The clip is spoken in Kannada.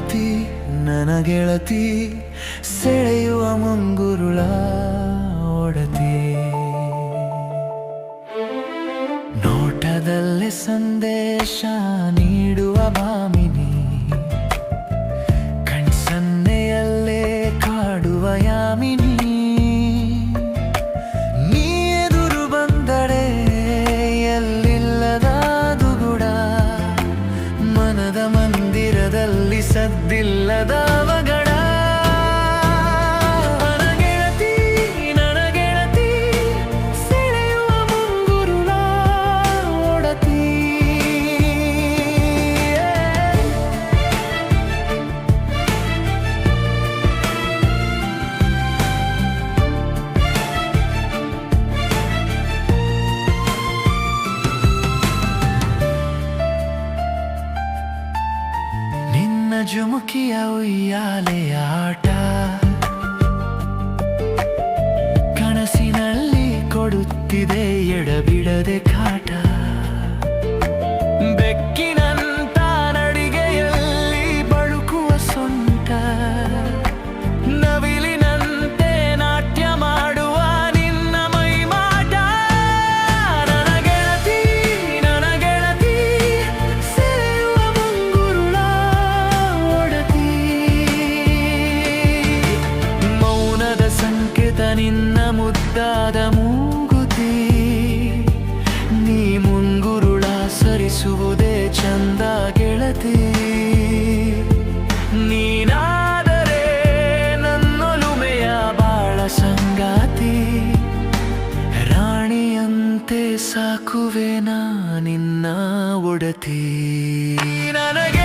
ಗೆಳತಿ ನನ್ನ ಗೆಳತಿ ಸೆಳೆಯುವ ಮುಂಗುರುಳ ಒಡತಿ ನೋಟದಲ್ಲೇ ಸಂದೇಶ ನೀಡುವ ಭಾಮಿನಿ ಕಣ್ಸನ್ನೆಯಲ್ಲೇ ಕಾಡುವ ಯಾಮಿನಿ ನೀ ಎದುರು ಬಂದಡೆ ಎಲ್ಲಿಲ್ಲದ ದುಗುಡ ಮನದ ಮಂದಿರದಲ್ಲಿ ಸದ್ದಿಲ್ಲದ ಅವಘಡ ಜುಮುಕಿಯ ಉಯ್ಯಾಲೆ ಆಟ ಕನಸಿನಲ್ಲಿ ಕೊಡುತ್ತಿದೆ ಎಡಬಿಡದೆ ಕಾಟ ಬೆಕ್ಕಿನಂತ ನಡಿಗೆಯಲ್ಲಿ ಬಳುಕುವ ಸೊಂಟ ನವಿಲಿನಂತೆ ನಾಟ್ಯ ಮಾಡುವ ನಿನ್ನ ಮೈಮಾಟ ನನ್ನ ಗೆಳತಿ ಸೆಳೆಯುವ ಮುಂಗುರುಳ ಸಂಕೇತ ನಿನ್ನ ಮುದ್ದಾದ ಮೂಗುತಿ ನೀ ಮುಂಗುರುಳ ಸರಿಸುವುದೇ ಚಂದ ಗೆಳತಿ ನೀನಾದರೆ ನನ್ನೊಲುಮೆಯ ಬಾಳ ಸಂಗಾತಿ ರಾಣಿಯಂತೆ ಸಾಕುವೆ ನಾ ನಿನ್ನ ಒಡತಿ ನನಗೆ